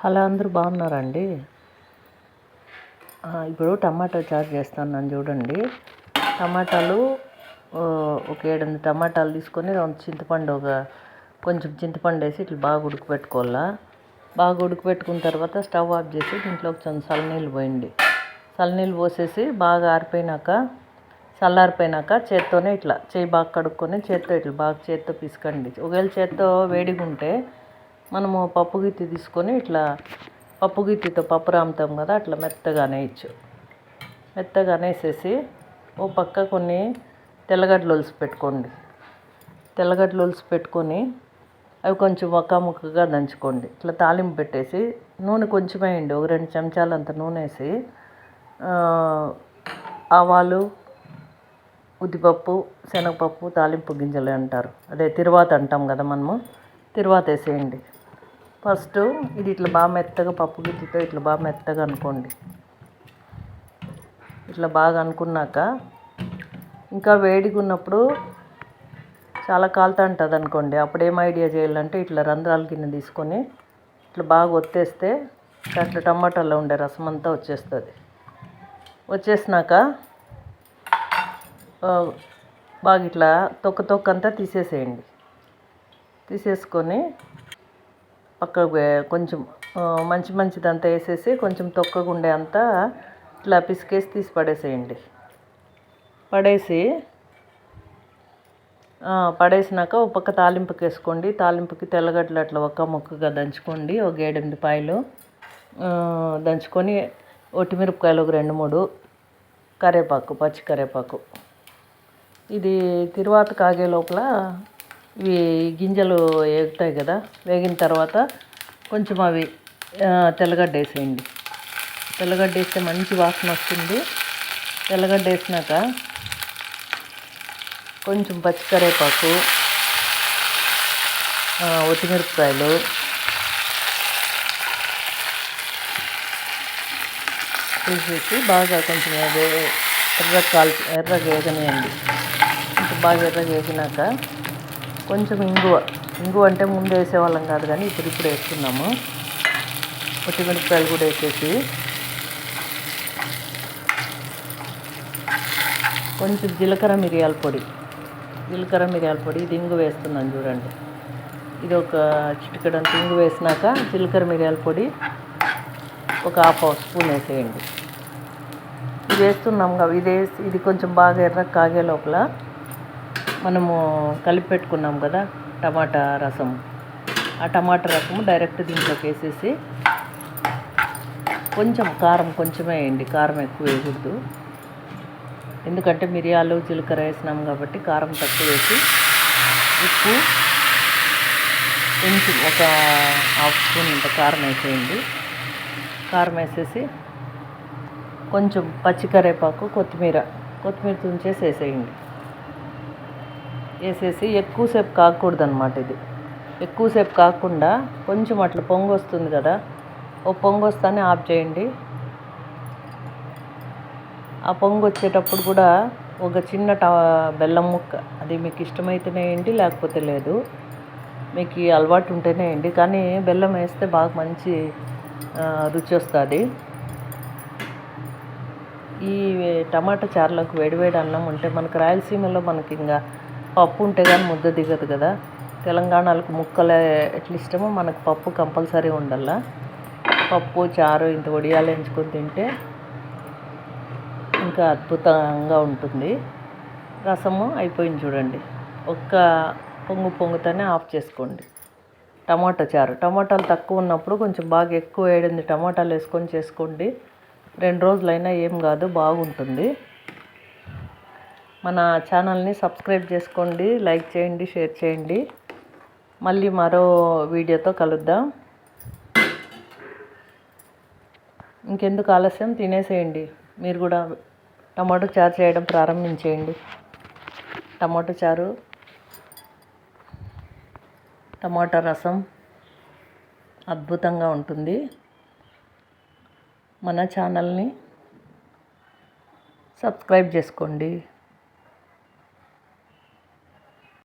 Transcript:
Hello, అందరూ బాగున్నారండి? ఇప్పుడు టమాటా చారు చేస్తున్నాను చూడండి. టమాటాలు ఒక 7-8 టమాటాలు తీసుకొని చింతపండు కొంచెం చింతపండు వేసి ఇట్లా బాగా ఉడకపెట్టుకోవాలా. బాగా ఉడకపెట్టుకున్న తర్వాత స్టవ్ ఆఫ్ చేసి దీంట్లో కొంచెం చల్లనీళ్ళు పోయండి. చల్లనీళ్ళు పోసేసి బాగా చల్లారిపోయినాక చేత్తోనే ఇట్లా చేయి బాగా కడుక్కొని చేత్తో ఇట్లా బాగా చేత్తో పిసకండి. ఒకవేళ చేత్తో వేడిగా ఉంటే మనము పప్పు గిత్తి తీసుకొని ఇట్లా పప్పు గిత్తితో పప్పు రాముతాం కదా, అట్లా మెత్తగా అనేయచ్చు. మెత్తగా అనేసేసి ఓ పక్క కొన్ని తెల్లగడ్డలు ఒలిసి పెట్టుకోండి. తెల్లగడ్డలు ఒలిసి పెట్టుకొని అవి కొంచెం ముక్కగా దంచుకోండి. ఇట్లా తాలింపు పెట్టేసి నూనె కొంచెం వేయండి. ఒక 2 చెంచాలు అంత నూనె వేసి ఆవాలు, ఉద్దిపప్పు, శనగపప్పు, తాలింపు గింజలు అంటారు, అదే తిరువాత అంటాం కదా మనము, తిరువాత వేసేయండి. ఫస్ట్ ఇది ఇట్లా బాగా మెత్తగా పప్పు గిత్తితో ఇట్లా బాగా మెత్తగా అనుకోండి. ఇట్లా బాగా అనుకున్నాక ఇంకా వేడిగా ఉన్నప్పుడు చాలా కాలుతా ఉంటుంది అనుకోండి, అప్పుడు ఏం ఐడియా చేయాలంటే ఇట్లా రంధ్రాల గిన్నె తీసుకొని ఇట్లా బాగా ఒత్తేస్తే అట్లా టమాటాలో ఉండే రసం అంతా వచ్చేస్తుంది. వచ్చేసినాక బాగా ఇట్లా తొక్క అంతా తీసేసేయండి. తీసేసుకొని పక్కకు కొంచెం మంచిదంతా వేసేసి కొంచెం తొక్కగుండే అంతా ఇట్లా పిసికేసి తీసి పడేసేయండి. పడేసినాక ఒక పక్క తాలింపుకి వేసుకోండి. తాలింపుకి తెల్లగడ్డలు అట్లా ముక్కగా దంచుకోండి. ఒక 7-8 పాయలు దంచుకొని ఒట్టిమిరపకాయలు ఒక 2-3, కరివేపాకు, పచ్చి కరివేపాకు. ఇది తిరువాత కాగే లోపల ఇవి గింజలు వేగుతాయి కదా, వేగిన తర్వాత కొంచెం అవి తెల్లగడ్డ వేసేయండి. తెల్లగడ్డ వేస్తే మంచి వాసన వస్తుంది. తెల్లగడ్డ వేసినాక కొంచెం పచ్చికరివేపాకు, ఒట్టిమిరపకాయలు వేసేసి బాగా కొంచెం ఎర్రగా వేగనియండి. కొంచెం బాగా ఎర్రగా వేసినాక కొంచెం ఇంగువ అంటే ముందు వేసేవాళ్ళం కాదు కానీ ఇప్పుడు వేస్తున్నాము. ఒట్టిమిరపకాయలు కూడా వేసేసి కొంచెం జీలకర్ర మిరియాల పొడి ఇది ఇంగువ వేస్తున్నాను చూడండి. ఇది ఒక చిటికెడంత ఇంగువ వేసినాక జీలకర్ర మిరియాల పొడి ఒక 1/2 స్పూన్ వేసేయండి. ఇది వేస్తున్నాం కదా, ఇది కొంచెం బాగా ఎర్రగా కాగే లోపల మనము కలిపి పెట్టుకున్నాం కదా టమాటా రసం, ఆ టమాటా రసము డైరెక్ట్ దీంట్లోకి వేసేసి కొంచెం కారం కొంచెమే వేయండి. కారం ఎక్కువ వేయకూడదు, ఎందుకంటే మిరియాలు జీలకర్ర వేసినాం కాబట్టి కారం తక్కువ వేసి, ఉప్పు కొంచెం ఒక 1/2 స్పూన్ ఇంత కారం వేసేయండి. కారం వేసేసి కొంచెం పచ్చికరివేపాకు, కొత్తిమీర తుంచేసి వేసేయండి. వేసేసి ఎక్కువసేపు కాకూడదు అనమాట. ఇది ఎక్కువసేపు కాకుండా కొంచెం అట్లా పొంగు వస్తుంది కదా, ఓ పొంగు వస్తానే ఆఫ్ చేయండి. ఆ పొంగు వచ్చేటప్పుడు కూడా ఒక చిన్న బెల్లం ముక్క, అది మీకు ఇష్టమైతేనే వేయండి, లేకపోతే లేదు. మీకు అలవాటు ఉంటేనే వేయండి, కానీ బెల్లం వేస్తే బాగా మంచి రుచి వస్తుంది. ఈ టమాటా చారులకు వేడివేడి అన్నం ఉంటే, మనకు రాయలసీమలో మనకి ఇంకా పప్పు ఉంటే కానీ ముద్ద దిగదు కదా. తెలంగాణలకు ముక్కలు ఎట్లా ఇష్టమో మనకు పప్పు కంపల్సరీ ఉండాల. పప్పు చారు ఇంత వడియాలు ఎంచుకొని తింటే ఇంకా అద్భుతంగా ఉంటుంది. రసము అయిపోయింది చూడండి. ఒక్క పొంగుతూనే ఆఫ్ చేసుకోండి. టమాటా చారు, టమాటాలు తక్కువ ఉన్నప్పుడు కొంచెం బాగా ఎక్కువ 7-8 టమాటాలు వేసుకొని చేసుకోండి. 2 రోజులైనా ఏం కాదు, బాగుంటుంది. మన ఛానల్ని సబ్స్క్రైబ్ చేసుకోండి, లైక్ చేయండి, షేర్ చేయండి. మళ్ళీ మరో వీడియోతో కలుద్దాం. ఇంకెందుకు ఆలస్యం, తినేసేయండి. మీరు కూడా టమాటో చారు చేయడం ప్రారంభించేయండి. టమాటో చారు, టమాటా రసం అద్భుతంగా ఉంటుంది. మన ఛానల్ని సబ్స్క్రైబ్ చేసుకోండి.